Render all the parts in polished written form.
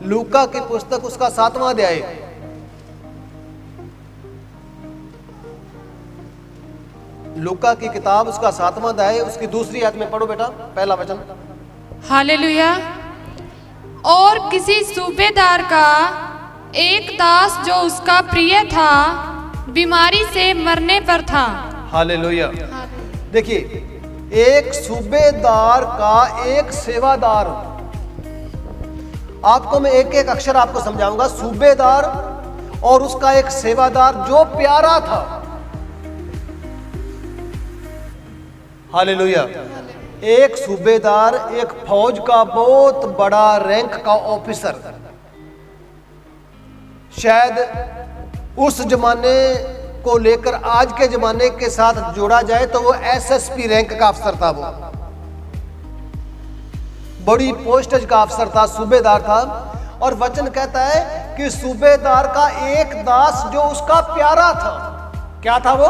लूका की पुस्तक उसका 7वां अध्याय, लूका की किताब उसका 7वां अध्याय, उसकी दूसरी आयत में पढ़ो बेटा, पहला वचन। हालेलुया। और किसी सूबेदार का एक दास जो उसका प्रिय था बीमारी से मरने पर था। हालेलुया। देखिए, एक सूबेदार का एक सेवादार, आपको मैं एक एक अक्षर आपको समझाऊंगा। सूबेदार और उसका एक सेवादार जो प्यारा था। हालेलुया। एक सूबेदार, एक फौज का बहुत बड़ा रैंक का ऑफिसर, शायद उस जमाने को लेकर आज के जमाने के साथ जोड़ा जाए तो वो एसएसपी रैंक का अफसर था। वो बड़ी पोस्टेज का अफसर था, सूबेदार था। और वचन कहता है कि सूबेदार का एक दास जो उसका प्यारा था। क्या था वो?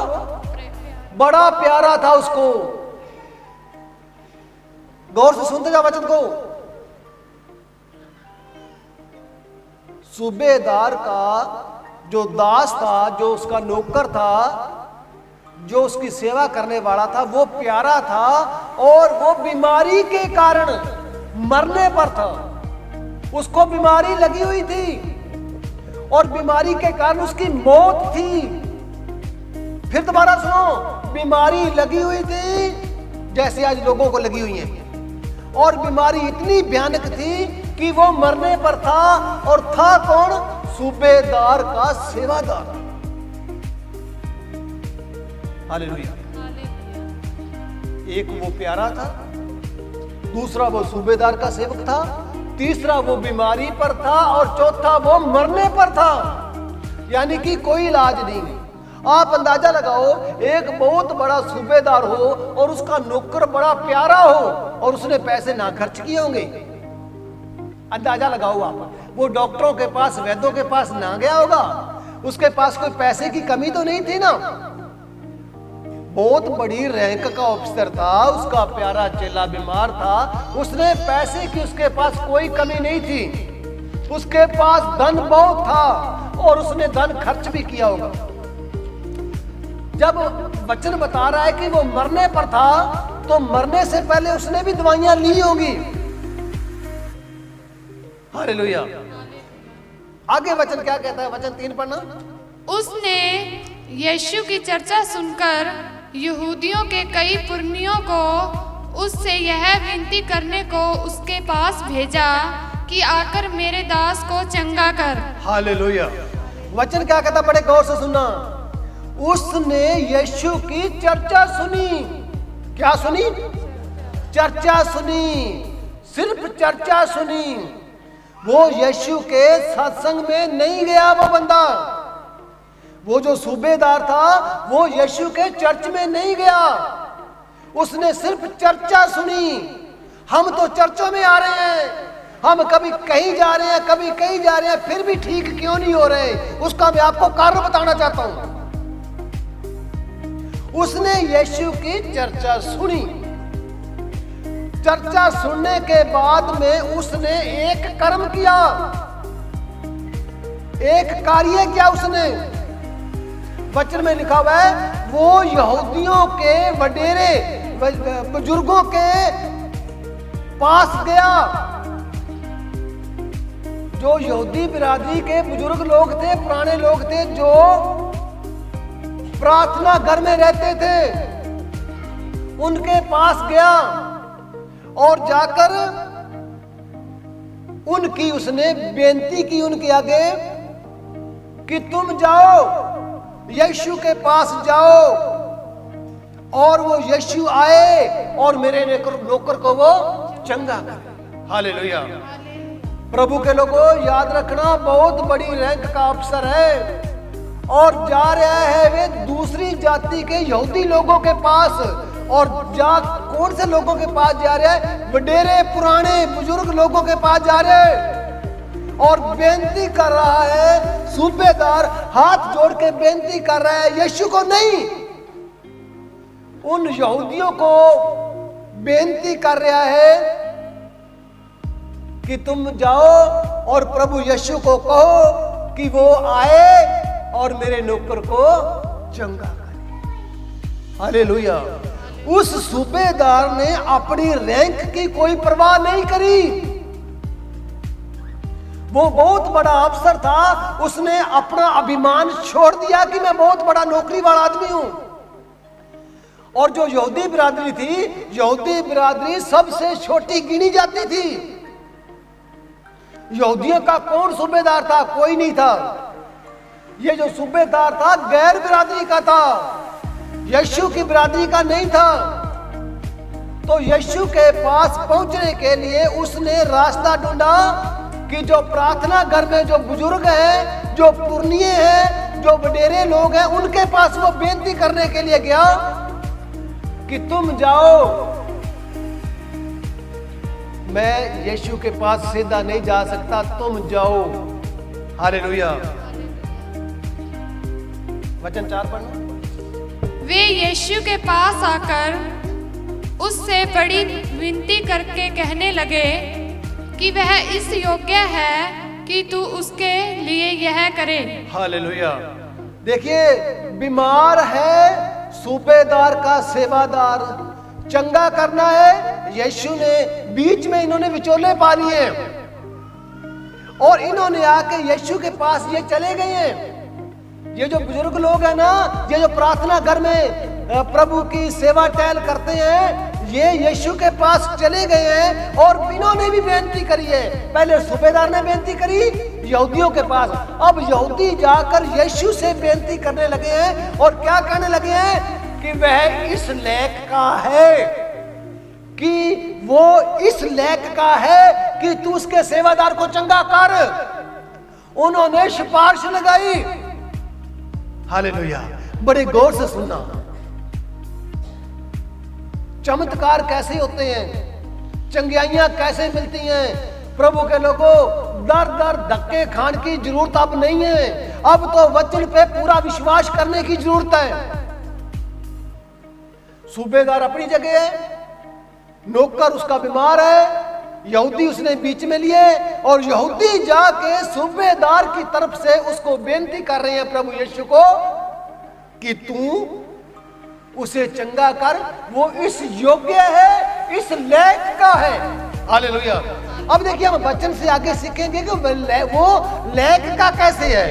बड़ा प्यारा था उसको। गौर से सुनते जाओ वचन को। सूबेदार का जो दास था, जो उसका नौकर था, जो उसकी सेवा करने वाला था, वो प्यारा था और वो बीमारी के कारण मरने पर था। उसको बीमारी लगी हुई थी और बीमारी के कारण उसकी मौत थी। फिर दोबारा सुनो, बीमारी लगी हुई थी जैसे आज लोगों को लगी हुई है, और बीमारी इतनी भयानक थी कि वो मरने पर था। और था कौन? सूबेदार का सेवादार। हालेलुया। एक वो प्यारा था, दूसरा वो सूबेदार का सेवक था, तीसरा वो बीमारी पर था और चौथा वो मरने पर था। यानी कि कोई इलाज नहीं। आप अंदाजा लगाओ, एक बहुत बड़ा सूबेदार हो और उसका नौकर बड़ा प्यारा हो और उसने पैसे ना खर्च किए होंगे। अंदाजा लगाओ आप, वो डॉक्टरों के पास, वैद्यों के पास ना गया होगा, उसके पास कोई पैसे की कमी तो नहीं थी ना। बहुत बड़ी रैंक का ऑफिसर था, उसका प्यारा चेला बीमार था, उसने पैसे की उसके पास कोई कमी नहीं थी, उसके पास धन बहुत था और उसने धन खर्च भी किया होगा। जब वचन बता रहा है कि वो मरने पर था, तो मरने से पहले उसने भी दवाइयां ली होंगी। हालेलुया। आगे वचन क्या कहता है? वचन 3 पढ़ना। उसने यीशु की चर्चा सुनकर यहूदियों के कई पुरनियों को उससे यह विनती करने को उसके पास भेजा कि आकर मेरे दास को चंगा कर। हालेलुया। वचन क्या कहता? बड़े गौर से सुनना। उसने यीशु की चर्चा सुनी। क्या सुनी? चर्चा सुनी। सिर्फ चर्चा सुनी। वो यीशु के सत्संग में नहीं गया। वो बंदा, वो जो सूबेदार था, वो यीशु के चर्च में नहीं गया। उसने सिर्फ चर्चा सुनी। हम तो चर्चों में आ रहे हैं, हम कभी कहीं जा रहे हैं, कभी कहीं जा रहे हैं, फिर भी ठीक क्यों नहीं हो रहे? उसका मैं आपको कारण बताना चाहता हूं। उसने यीशु की चर्चा सुनी। चर्चा सुनने के बाद में उसने एक कर्म किया, एक कार्य किया उसने। वचन में लिखा हुआ है, वो यहूदियों के वडेरे बुजुर्गों के पास गया। जो यहूदी बिरादरी के बुजुर्ग लोग थे, पुराने लोग थे, जो प्रार्थना घर में रहते थे, उनके पास गया और जाकर उनकी उसने बेनती की उनके आगे कि तुम जाओ, यीशु के पास जाओ। और वो यीशु आए और मेरे नौकर को वो चंगा करे। हालेलुया। प्रभु के लोगों, याद रखना, बहुत बड़ी रैंक का अफसर है और जा रहा है वे दूसरी जाति के यहूदी लोगों के पास। और कौन से लोगों के पास जा रहा है? वडेरे पुराने बुजुर्ग लोगों के पास जा रहे हैं और बेनती कर रहा है। सूबेदार हाथ जोड़ के बेनती कर रहा है, यीशु को नहीं, उन यहूदियों को बेनती कर रहा है कि तुम जाओ और प्रभु यीशु को कहो कि वो आए और मेरे नौकर को चंगा करे। हालेलुया। उस सूबेदार ने अपनी रैंक की कोई परवाह नहीं करी। वो बहुत बड़ा अफसर था, उसने अपना अभिमान छोड़ दिया कि मैं बहुत बड़ा नौकरी वाला आदमी हूं। और जो यहूदी बिरादरी थी, यहूदी बिरादरी सबसे छोटी गिनी जाती थी। यहूदियों का कौन सूबेदार था? कोई नहीं था। ये जो सूबेदार था गैर बिरादरी का था, यीशु की बिरादरी का नहीं था। तो यीशु के पास पहुंचने के लिए उसने रास्ता ढूंढा कि जो प्रार्थना घर में जो बुजुर्ग हैं, जो पुरनिये हैं, जो वडेरे लोग हैं, उनके पास वो बेनती करने के लिए गया कि तुम जाओ। मैं यीशु के पास सीधा नहीं जा सकता, तुम जाओ। हालेलुया। वचन 4 पढ़ना। वे यीशु के पास आकर उससे बड़ी विनती करके कहने लगे कि वह इस योग्य है कि तू उसके लिए यह करे। हालेलुया। देखिए, बीमार है सूबेदार का सेवादार, चंगा करना है। यीशु ने बीच में इन्होंने विचोले पा लिए और इन्होंने आके यीशु के पास ये चले गए हैं। ये जो बुजुर्ग लोग हैं ना, ये जो प्रार्थना घर में प्रभु की सेवा टहल करते हैं, ये यीशु के पास चले गए हैं और इन्होंने भी बेनती करी है। पहले सूबेदार ने बेनती करी यहूदियों के पास, अब यहूदी जाकर यीशु से बेनती करने लगे हैं। और क्या कहने लगे हैं? कि वह इस लायक का है, कि वो इस लायक का है कि तू उसके सेवादार को चंगा कर। उन्होंने सिफारिश लगाई। हालेलुया। बड़े गौर से सुनना, चमत्कार कैसे होते हैं, चंगियाइयां कैसे मिलती हैं। प्रभु के लोगों, दर दर धक्के खाने की जरूरत अब नहीं है। अब तो वचन पे पूरा विश्वास करने की जरूरत है। सूबेदार अपनी जगह है, नौकर उसका बीमार है, यहूदी उसने बीच में लिए और यहूदी जाके सूबेदार की तरफ से उसको बेनती कर रहे हैं प्रभु यीशु को कि तू उसे चंगा कर, वो इस योग्य है, इस लायक का है। हालेलुया। अब देखिए, हम वचन से आगे सीखेंगे कि वो लायक का कैसे है,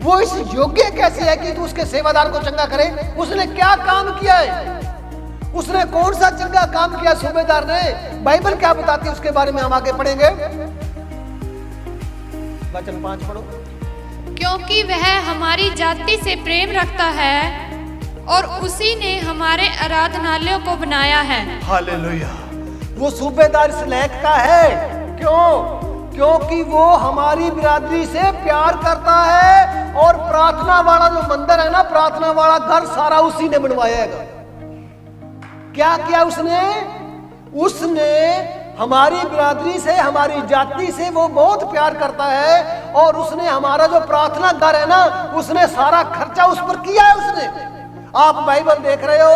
वो इस योग्य कैसे है कि तू उसके सेवादार को चंगा करे। उसने क्या काम किया है, उसने कौन सा चंगा काम किया सूबेदार ने? बाइबल क्या बताती है उसके बारे में हम आगे पढ़ेंगे। वचन 5 पढ़ो। क्योंकि वह हमारी जाति से प्रेम रखता है और उसी ने हमारे आराधनालयों को बनाया है। हालेलुया। वो सूबेदार इस लायक का है। क्यों? क्योंकि वो हमारी बिरादरी से प्यार करता है और प्रार्थना वाला जो मंदिर है ना, प्रार्थना वाला घर सारा उसी ने बनवाया है। क्या किया उसने? उसने हमारी बिरादरी से, हमारी जाति से वो बहुत प्यार करता है और उसने हमारा जो प्रार्थना घर है ना, उसने सारा खर्चा उस पर किया है उसने। आप बाइबल देख रहे हो,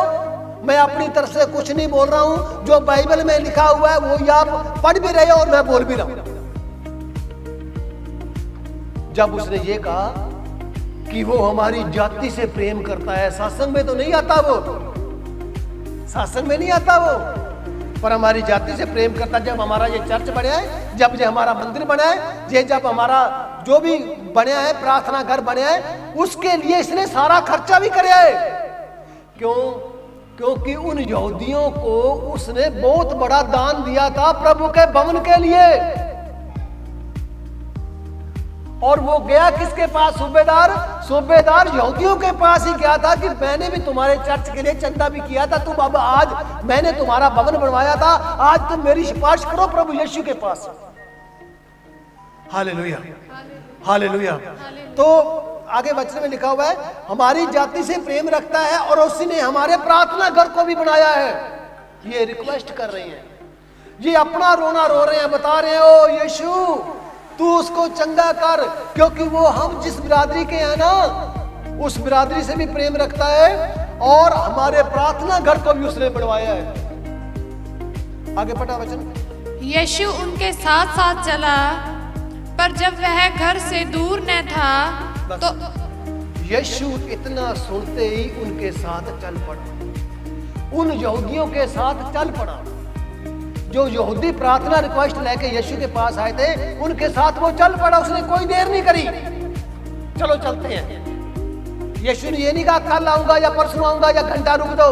मैं अपनी तरफ से कुछ नहीं बोल रहा हूं, जो बाइबल में लिखा हुआ है वो आप पढ़ भी रहे हो और मैं बोल भी रहा हूं। जब उसने ये कहा कि वो हमारी जाति से प्रेम करता है, सत्संग में तो नहीं आता वो, सत्संग में नहीं आता वो, पर हमारी जाति से प्रेम करता। जब हमारा ये चर्च बना है, जब ये हमारा मंदिर बना है, ये जब हमारा जो भी बना है, प्रार्थना घर बना है, उसके लिए इसने सारा खर्चा भी कराया है। क्यों? क्योंकि उन यहूदियों को उसने बहुत बड़ा दान दिया था प्रभु के भवन के लिए। और वो गया किसके पास? सूबेदार। सूबेदार यहूदियों के पास ही गया था कि मैंने भी तुम्हारे चर्च के लिए चंदा भी किया था, तुम अब आज मैंने तुम्हारा भवन बनवाया था, आज तुम मेरी सिफारिश करो प्रभु यीशु के पास। Hallelujah, hallelujah. तो आगे वचन में लिखा हुआ है, हमारी जाति से प्रेम रखता है और उसी ने हमारे प्रार्थना घर को भी बनाया है। ये रिक्वेस्ट कर रही है, ये अपना रोना रो रहे हैं, बता रहे हैं, ओ यीशु तू उसको चंगा कर, क्योंकि वो हम जिस बिरादरी के हैं ना, उस बिरादरी से भी प्रेम रखता है और हमारे प्रार्थना घर को भी उसने बनवाया है। आगे पढ़ा वचन। यीशु उनके साथ साथ चला, पर जब वह घर से दूर न था तो यीशु इतना सुनते ही उनके साथ चल पड़ा, उन यहूदियों के साथ चल पड़ा। जो यहूदी प्रार्थना रिक्वेस्ट लेके यीशु के पास आए थे, उनके साथ वो चल पड़ा। उसने कोई देर नहीं करी, चलो चलते हैं। यीशु ने ये नहीं कहा कल आऊंगा या परसों आऊंगा या घंटा रुक दो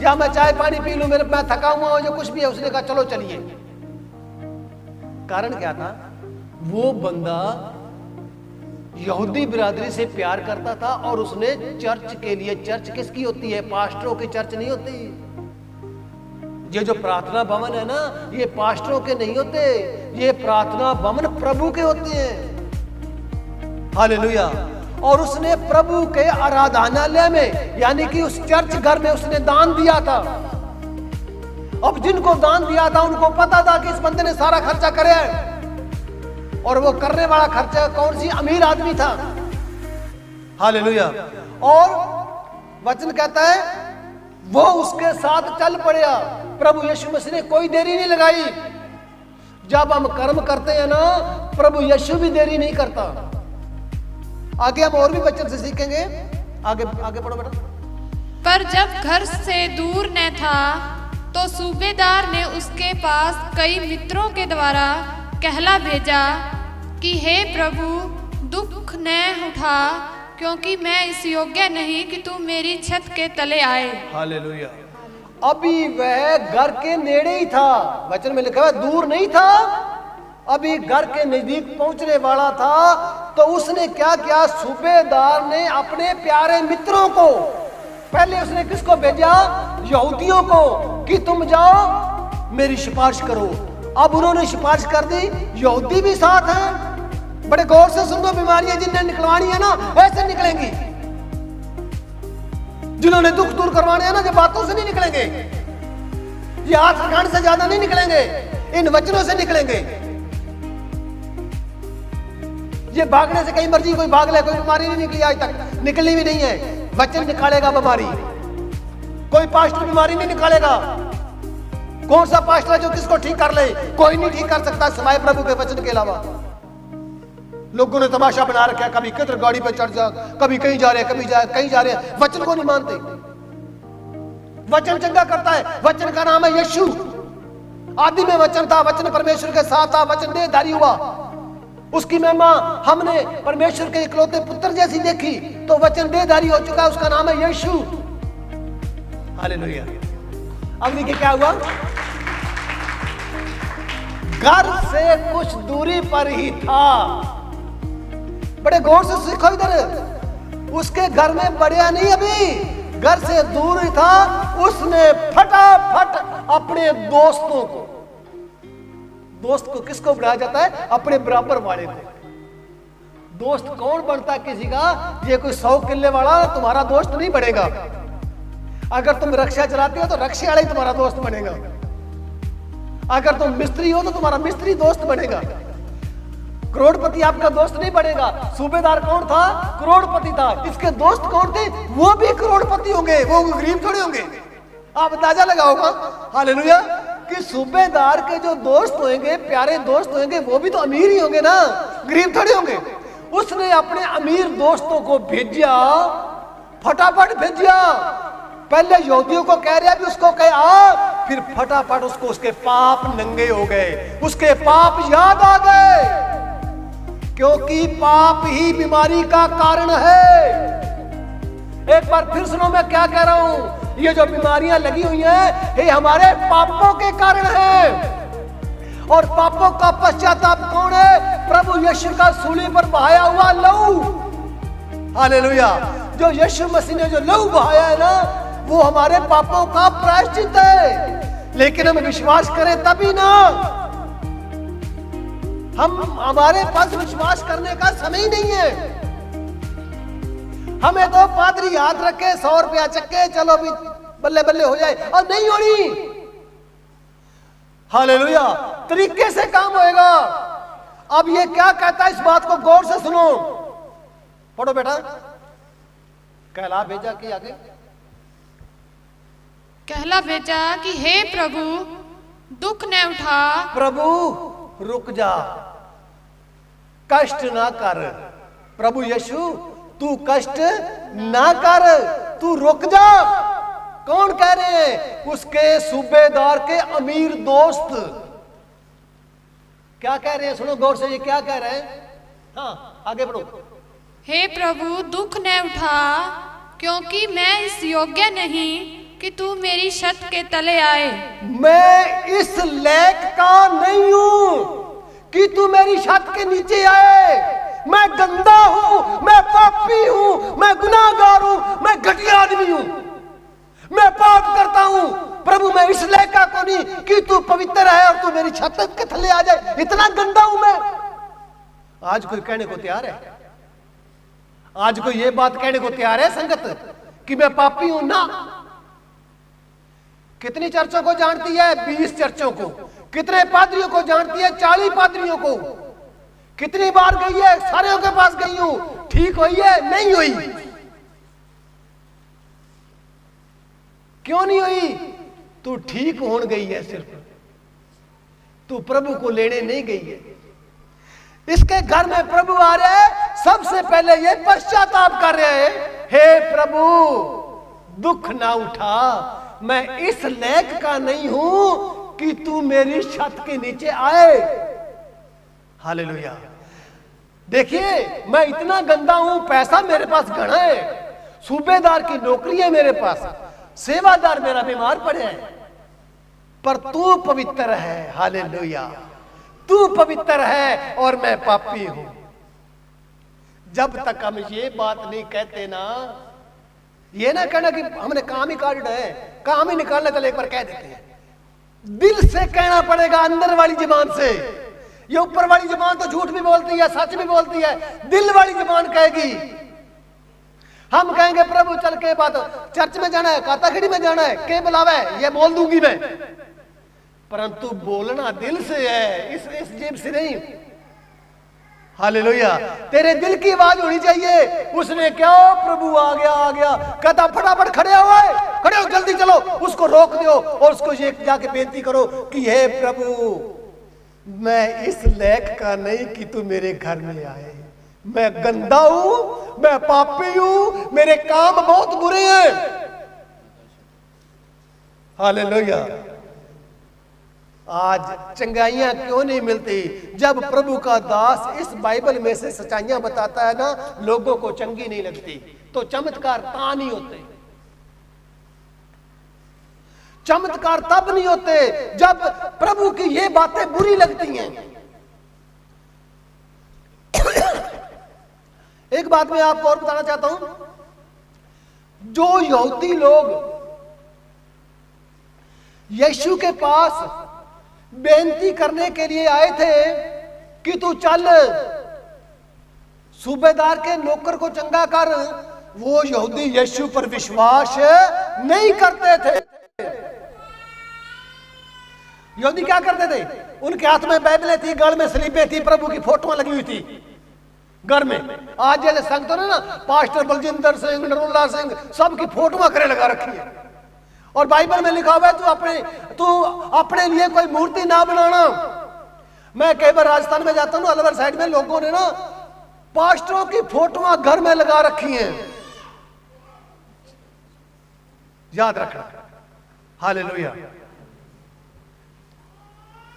या मैं चाय पानी पी लूं, मेरे मैं थका हुआ हूं, जो कुछ भी है। उसने कहा चलो चलिए। कारण क्या था? वो बंदा यहूदी बिरादरी से प्यार करता था और उसने चर्च के लिए, चर्च किसकी होती है? पास्टरों की चर्च नहीं होती। ये जो प्रार्थना भवन है ना, ये पास्टरों के नहीं होते, ये प्रार्थना भवन प्रभु के होते हैं। हालेलुया। और उसने प्रभु के आराधनालय में, यानी कि उस चर्च घर में उसने दान दिया था। अब जिनको दान दिया था उनको पता था कि इस बंदे ने सारा खर्चा करे है, और वो करने वाला खर्चा कौन सी? अमीर आदमी था। हालेलुया। और वचन कहता है वो उसके साथ चल पड़ा। प्रभु यीशु मसीह ने कोई देरी नहीं लगाई। जब हम कर्म करते हैं ना, प्रभु यीशु भी देरी नहीं करता। आगे हम और भी वचन से सीखेंगे। आगे आगे पढ़ो बेटा। पर जब घर से दूर न था तो सूबेदार ने उसके पास कई मित्रों के द्वारा कहला भेजा कि हे प्रभु, दुख न उठा, क्योंकि मैं इस योग्य नहीं कि तू मेरी छत के तले आए। हालेलुया। अभी वह घर के नेड़े ही था। वचन में लिखा है दूर नहीं था, अभी घर के नजदीक पहुंचने वाला था। तो उसने क्या किया? सूबेदार ने अपने प्यारे मित्रों को, पहले उसने किसको भेजा? यहूदियों को, कि तुम जाओ मेरी सिफारिश करो। अब उन्होंने सिफारिश कर दी, यहूदी भी साथ हैं। बड़े गौर से सुनो, बीमारियां जिन्हें निकलवानी है ना, ऐसे निकलेंगी। जिन्होंने दुख दूर करवाने हैं ना, ये बातों से नहीं निकलेंगे, ये हाथ लगाने से ज्यादा नहीं निकलेंगे, इन वचनों से निकलेंगे। ये भागने से कहीं मर्जी कोई भाग ले, कोई बीमारी नहीं निकली आज तक, निकली भी नहीं है। वचन निकालेगा बीमारी। कोई पास्टर बीमारी नहीं निकालेगा। कौन सा पास्टर है जो किसको ठीक कर ले? कोई नहीं ठीक कर सकता सिवाय प्रभु के वचन के अलावा। लोगों ने तमाशा बना रखा है, कभी किधर गाड़ी पे चढ़ जा, कभी कहीं जा रहे हैं, कभी कहीं जा रहे हैं, वचन को नहीं मानते। वचन चंगा करता है। वचन का नाम है यीशु। आदि में वचन था, वचन परमेश्वर के साथ था, वचन देहधारी हुआ। उसकी महिमा हमने परमेश्वर के इकलौते पुत्र जैसी देखी। तो वचन देहधारी हो चुका, उसका नाम है यीशु। हालेलुया। अब देखिए क्या हुआ। घर से कुछ दूरी पर ही था। बड़े गौर से सीखो इधर। उसके घर में बढ़िया नहीं, अभी घर से दूर ही था। उसने फटाफट अपने दोस्तों को, दोस्त को किसको बनाया जाता है? अपने बराबर वाले को। दोस्त कौन बनता है किसी का? ये कोई 100 किले वाला तुम्हारा दोस्त नहीं बनेगा। अगर तुम रिक्शा चलाते हो तो रिक्शे वाला ही तुम्हारा दोस्त बनेगा। अगर तुम मिस्त्री हो तो तुम्हारा मिस्त्री दोस्त बनेगा। करोड़पति आपका दोस्त नहीं बनेगा। सूबेदार कौन था? करोड़पति था। इसके दोस्त कौन थे? वो भी करोड़पति होंगे, वो गरीब थोड़े होंगे। आप अंदाजा लगाओगा। हालेलुया। कि सूबेदार के जो दोस्त होंगे, प्यारे दोस्त होंगे, वो भी तो अमीर ही होंगे ना, गरीब थोड़े होंगे। उसने अपने अमीर दोस्तों को भेजा, फटाफट भेजा। पहले यहूदियों को कह रहा भी उसको कह आ, फिर फटाफट उसको उसके पाप नंगे हो गए, उसके पाप याद आ गए, क्योंकि पाप ही बीमारी का कारण है। एक बार फिर सुनो मैं क्या कह रहा हूं। ये जो बीमारियां लगी हुई हैं, ये हमारे पापों के कारण है। और पापों का पश्चाताप कौन है? प्रभु यीशु का सूली पर बहाया हुआ लहू। हालेलुया। जो यीशु मसीह ने जो लहू बहाया है ना, वो हमारे पापों का प्रायश्चित है। लेकिन हम विश्वास करें तभी ना। हमारे पास विश्वास करने का समय ही नहीं है। हमें तो पादरी हाथ रखे 100 रुपया चक्के, चलो भी बल्ले बल्ले हो जाए, और नहीं हो रही। हालेलुया। तरीके से काम होएगा। अब ये क्या कहता है, इस बात को गौर से सुनो। पढ़ो बेटा। कहला भेजा कि आगे कहला भेजा कि हे प्रभु, दुख न उठा। प्रभु रुक जा, कष्ट ना कर। प्रभु यीशु तू कष्ट ना कर, तू रुक जा। कौन कह रहे हैं? उसके सूबेदार के अमीर दोस्त। क्या कह रहे हैं? सुनो गौर से, ये क्या कह रहे हैं? हाँ आगे बढ़ो। हे प्रभु दुख न उठा, क्योंकि मैं इस योग्य नहीं कि तू मेरी छत के तले आए। मैं इस लायक का नहीं हूं कि तू मेरी छत के नीचे आए। मैं गंदा हूं, मैं पापी हूं, मैं गुनाहगार हूं, मैं घटिया आदमी हूं, मैं पाप करता हूं। प्रभु मैं इस लायक का को नहीं कि तू पवित्र है और तू मेरी छत के थले आ जाए। इतना गंदा हूं मैं। आज कोई कहने को तैयार है? आज कोई ये बात कहने को तैयार है संगत कि मैं पापी हूं? ना। कितनी चर्चों को जानती है? 20 चर्चों को। कितने पादरियों को जानती है? 40 पादरियों को। कितनी बार गई है? सारे के पास गई हूं। ठीक हुई है? नहीं हुई। क्यों नहीं हुई? तू ठीक होने गई है, सिर्फ तू प्रभु को लेने नहीं गई है। इसके घर में प्रभु आ रहे हैं, सबसे पहले ये पश्चाताप कर रहे हैं, हे प्रभु दुख ना उठा, मैं इस लायक का नहीं हूं कि तू मेरी छत के नीचे आए। हालेलुया। देखिए मैं इतना गंदा हूं, पैसा मेरे पास घना है, सूबेदार की नौकरी है मेरे पास, सेवादार मेरा बीमार पड़े है, पर तू पवित्र है। हालेलुया। तू पवित्र है और मैं पापी हूं। जब तक हम ये बात नहीं कहते ना, ये ना कहना कि हमने काम ही काट है, काम ही निकालना, चले एक बार कह देते हैं। दिल से कहना पड़ेगा, अंदर वाली जुबान से। ये ऊपर वाली जुबान तो झूठ भी बोलती है, सच भी बोलती है, दिल वाली जुबान कहेगी। हम कहेंगे प्रभु चल के बात, चर्च में जाना है, काताखड़ी में जाना है, के बुलावा है, ये बोल दूंगी मैं, परंतु बोलना दिल से है, इस जेब से नहीं। हालेलुया। तेरे दिल की आवाज होनी चाहिए। उसने क्या, प्रभु आ गया आ गया, कहता फटाफट खड़े हो, खड़े हो, जल्दी चलो, उसको रोक दो और उसको ये जाके बेनती करो कि हे प्रभु मैं इस लायक का नहीं कि तू मेरे घर में आए, मैं गंदा हूं, मैं पापी हूं, मेरे काम बहुत बुरे हैं। हालेलुया। आज चंगाइयां क्यों नहीं मिलती? जब प्रभु का दास इस बाइबल में से सच्चाइयां बताता है ना, लोगों को चंगी नहीं लगती। तो चमत्कार ता नहीं होते, चमत्कार तब नहीं होते जब प्रभु की ये बातें बुरी लगती हैं। एक बात मैं आपको और बताना चाहता हूं, जो यहूदी लोग यीशु के पास बेनती करने के लिए आए थे कि तू चल सूबेदार के नौकर को चंगा कर, वो यहूदी यीशु पर विश्वास नहीं करते थे। यहूदी क्या करते थे? उनके हाथ में बाइबलें थी, गल में स्लीपें थी, प्रभु की फोटोआं लगी हुई थी घर में। आज जैसे संगत ना, पास्टर बलजिंदर सिंह, नरूला सिंह, सबकी फोटोआं करे लगा रखी है, और बाइबल में लिखा हुआ है तू अपने लिए कोई मूर्ति ना बनाना। मैं कई बार राजस्थान में जाता हूं, अलवर साइड में लोगों ने ना पास्टरों की फोटोआं घर में लगा रखी हैं। याद रखना। हालेलुया।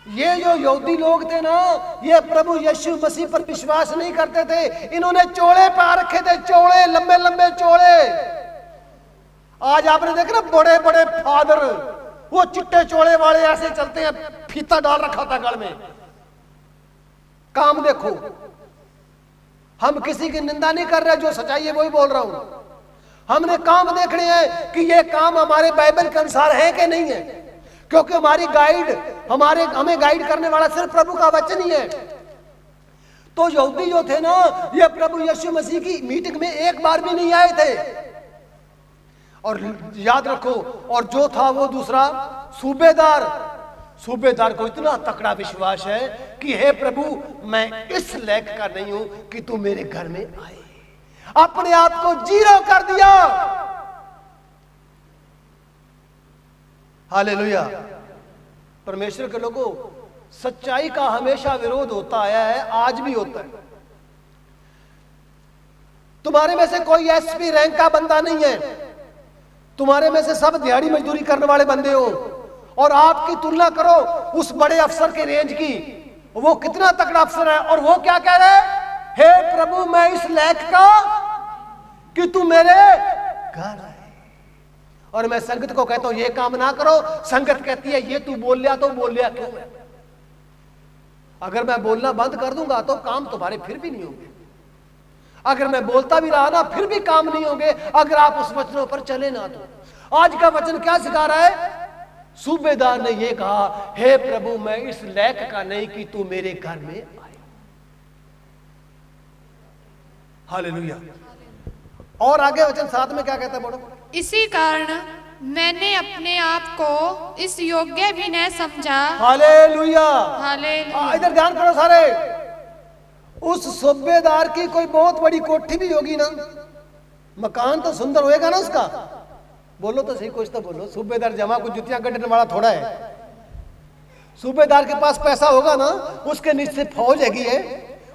ये जो यहूदी लोग थे ना, ये प्रभु यीशु मसीह पर विश्वास नहीं करते थे। इन्होंने चोले पा रखे थे, चोले, लंबे लंबे चोले। आज आपने देखा ना बड़े बड़े फादर, वो चिट्टे चोले वाले ऐसे चलते हैं, फीता डाल रखा था गल में। काम देखो, हम किसी की निंदा नहीं कर रहे, जो सच्चाई है वही बोल रहा हूं। हमने काम देखने हैं कि ये काम हमारे बाइबल के अनुसार है कि नहीं है, क्योंकि हमारी गाइड, हमें गाइड करने वाला सिर्फ प्रभु का वचन ही है। तो यहूदी जो थे ना, ये प्रभु यीशु मसीह की मीटिंग में एक बार भी नहीं आए थे। और याद रखो, और जो था वो दूसरा सूबेदार को इतना तकड़ा विश्वास है कि हे प्रभु मैं इस लायक का नहीं हूं कि तू मेरे घर में आए। अपने आप को जीरो कर दिया। हालेलुया। परमेश्वर के लोगों, सच्चाई का हमेशा विरोध होता आया है, आज भी होता है। तुम्हारे में से कोई एसपी रैंक का बंदा नहीं है, तुम्हारे में से सब दिहाड़ी मजदूरी करने वाले बंदे हो, और आपकी तुलना करो उस बड़े अफसर के रेंज की, वो कितना तगड़ा अफसर है, और वो क्या कह रहे हैं, हे प्रभु मैं इस लायक का कि तू मेरे घर आए। और मैं संगत को कहता हूं ये काम ना करो, संगत कहती है ये तू बोल लिया तो बोल लिया क्यों है? अगर मैं बोलना बंद कर दूंगा तो काम तुम्हारे फिर भी नहीं होंगे, अगर मैं बोलता भी रहा ना फिर भी काम नहीं होंगे, अगर आप उस वचनों पर चले ना तो। आज का वचन क्या सिखा रहा है? सूबेदार ने यह कहा, हे प्रभु मैं इस लायक का नहीं कि तू मेरे घर में आए। हालेलुया। और आगे वचन 7 में क्या कहता है, बोलो। इसी कारण मैंने अपने आप को इस योग्य भी न समझा। हालेलुया। हालेलुया। इधर ध्यान करो सारे। उस सूबेदार की कोई बहुत बड़ी कोठी भी होगी ना, मकान तो सुंदर होएगा ना उसका, बोलो तो सही, कुछ तो बोलो। सूबेदार जमा को जुतियां गड्ढने वाला थोड़ा है। सूबेदार के पास पैसा होगा ना, उसके नीचे फौज हैगी है,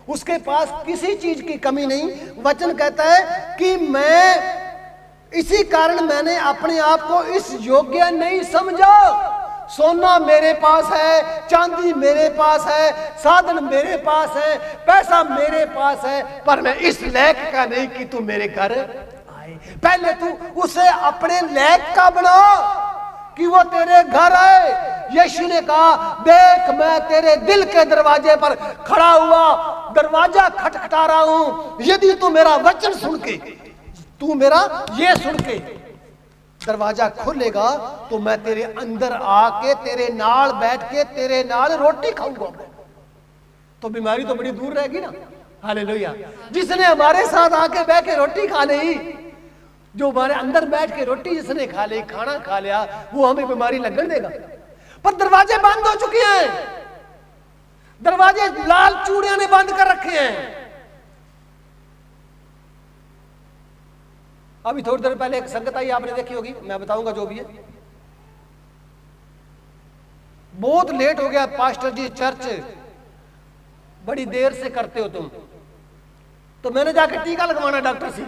उसके पास किसी चीज की कमी नहीं। वचन कहता है कि मैं इसी कारण मैंने अपने आप को इस योग्य नहीं समझा। सोना मेरे पास है, चांदी मेरे पास है, साधन मेरे पास है, पैसा मेरे पास है, पर मैं इस लायक का नहीं कि तू मेरे घर आए। पहले तू उसे अपने लायक का बना कि वो तेरे घर आए। यीशु ने कहा, देख मैं तेरे दिल के दरवाजे पर खड़ा हुआ, दरवाजा खटखटा रहा हूं। यदि तू मेरा वचन सुन के, तू मेरा ये सुन के दरवाजा खोलेगा तो मैं तेरे अंदर आके तेरे नाल बैठ के तेरे नाल रोटी खाऊंगा। तो बीमारी तो बड़ी दूर रहेगी ना। हालेलुया। जिसने हमारे साथ आके बैठ के रोटी खा ली, जो हमारे अंदर बैठ के रोटी जिसने खा ली, खाना खा लिया, वो हमें बीमारी लगन देगा। पर दरवाजे बंद हो चुके हैं, दरवाजे लाल चूड़ियां ने बंद कर रखे हैं। अभी थोड़ी देर पहले एक संगत आई, आपने देखी होगी, मैं बताऊंगा जो भी है। बहुत लेट हो गया पास्टर जी, चर्च बड़ी देर से करते हो तुम। तो मैंने जाकर टीका लगवाना डॉक्टर से।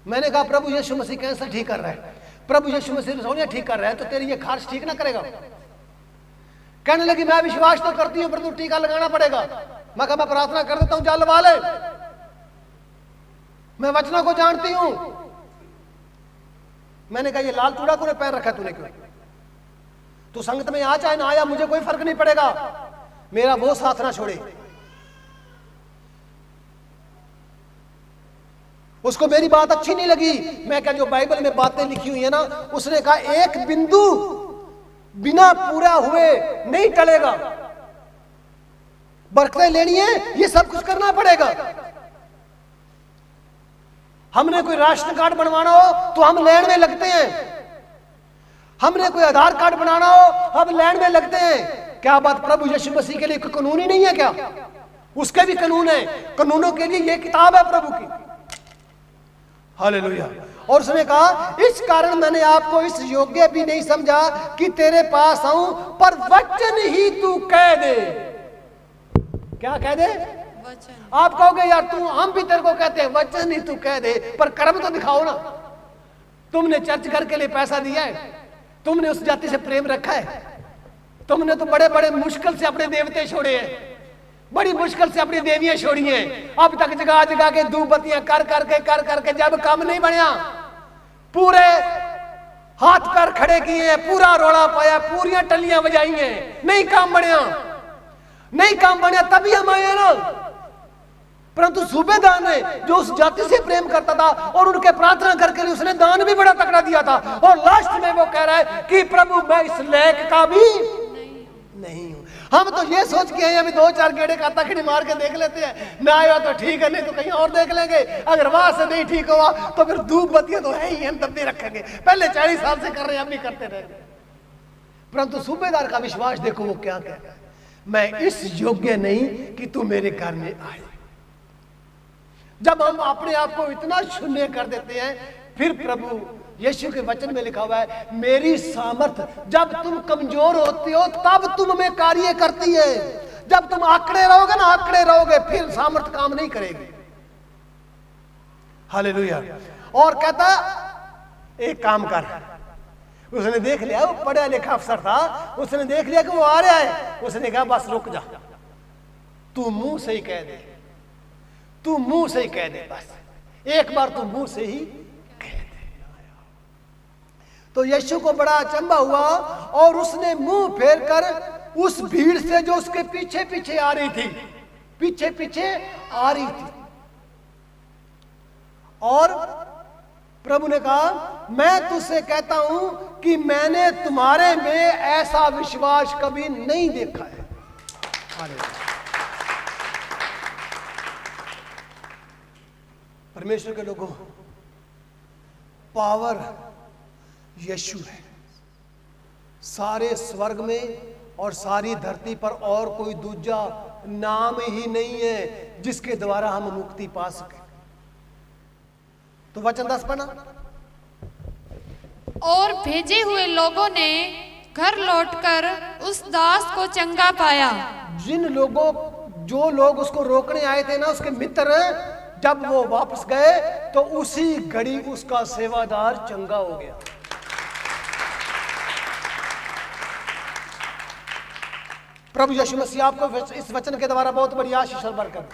मैंने कहा प्रभु यीशु मसीह कैंसर ठीक कर रहा है, प्रभु यीशु मसीह सोनिया ठीक कर रहा है, तो तेरी ये खारिश ठीक ना करेगा? कहने लगी मैं विश्वास तो करती हूँ, पर टीका लगाना पड़ेगा। मैं कहा मैं प्रार्थना कर देता हूं, जा लगा ले, मैं वचनों को जानती हूं। मैंने कहा ये लाल चूड़ा को पहन रखा तूने क्यों? तू संगत में आ चाहे ना आया, मुझे कोई फर्क नहीं पड़ेगा, मेरा वो साथ ना छोड़े। उसको मेरी बात अच्छी नहीं लगी। मैं क्या, जो बाइबल में बातें लिखी हुई है ना, उसने कहा एक बिंदु बिना पूरा हुए नहीं टलेगा, बरकतें लेनी है, ये सब कुछ करना पड़ेगा। हमने कोई राशन कार्ड बनवाना हो तो हम लाइन में लगते हैं, हमने कोई आधार कार्ड बनाना हो हम लाइन में लगते हैं। क्या बात प्रभु यीशु मसीह के लिए कोई कानून ही नहीं है क्या? उसके भी कानून है, कानूनों के लिए ये किताब है प्रभु की। हालेलुया। और उसने कहा इस कारण मैंने आपको इस योग्य भी नहीं समझा कि तेरे पास आऊं, पर वचन ही तू कह दे। क्या कह दे? वचन। आप कहोगे यार तू, हम भी तेरे को कहते हैं वचन ही तू कह दे, पर कर्म तो दिखाओ ना। तुमने चर्च घर के लिए पैसा दिया है, तुमने उस जाति से प्रेम रखा है, तुमने तो बड़े बड़े मुश्किल से अपने देवते छोड़े हैं, बड़ी मुश्किल से अपनी देवियां छोड़ी हैं। अब तक जगह जगह के धूप बत्तियां कर करके जब काम नहीं बनया, पूरे हाथ पैर खड़े किए हैं, पूरा रोड़ा पाया, पूरी टलियां बजाई हैं, नहीं काम बनया, नहीं काम बनया, तभी हम आए ना। परंतु सूबेदार ने जो उस जाति से प्रेम करता था और उनके प्रार्थना करके लिए उसने दान भी बड़ा तकड़ा दिया था, और लास्ट में वो कह रहा है कि प्रभु मैं इस लायक का भी नहीं हूं। हम तो ये सोच के हैं अभी 2-4 गेड़े का तकड़ी मार के देख लेते हैं, ना आया तो ठीक है, नहीं तो कहीं और देख लेंगे, अगर वहां से नहीं ठीक हुआ तो फिर धूप बत्तियां तो है ही, हम तब नहीं रखेंगे, पहले 40 साल से कर रहे हैं, हम नहीं करते रहे। परंतु सूबेदार का विश्वास देखो वो क्या कहता है, मैं इस योग्य नहीं कि तू मेरे घर में आए। जब हम अपने आप को इतना शून्य कर देते हैं, फिर प्रभु यीशु के वचन में लिखा हुआ है, मेरी सामर्थ जब तुम कमजोर होते हो तब तुम में कार्य करती है। जब तुम आंकड़े रहोगे ना, आंकड़े रहोगे, फिर सामर्थ काम नहीं करेगी। हालेलुया। और कहता एक काम कर, उसने देख लिया, वो पढ़ा लिखा अफसर था, उसने देख लिया कि वो आ रहा है, उसने कहा बस रुक जा, तू मुंह से ही कह दे, तू मुंह से ही कह दे, बस एक बार तू मुंह से ही कह दे। तो यीशु को बड़ा अचंभा हुआ और उसने मुंह फेर कर उस भीड़ से जो उसके पीछे पीछे आ रही थी, पीछे पीछे आ रही थी, और प्रभु ने कहा मैं तुझसे कहता हूं कि मैंने तुम्हारे में ऐसा विश्वास कभी नहीं देखा है। परमेश्वर के लोगों, पावर यीशु है। सारे स्वर्ग में और सारी धरती पर और कोई दूजा नाम ही नहीं है जिसके द्वारा हम मुक्ति पा सके। तो वचन 10 पढ़ना। और भेजे हुए लोगों ने घर लौटकर उस दास को चंगा पाया। जो लोग उसको रोकने आए थे ना, उसके मित्र, जब वो वापस गए तो उसी घड़ी उसका सेवादार चंगा हो गया। प्रभु यीशु मसीह आपको इस वचन के द्वारा बहुत बड़ी आशीष और बरकत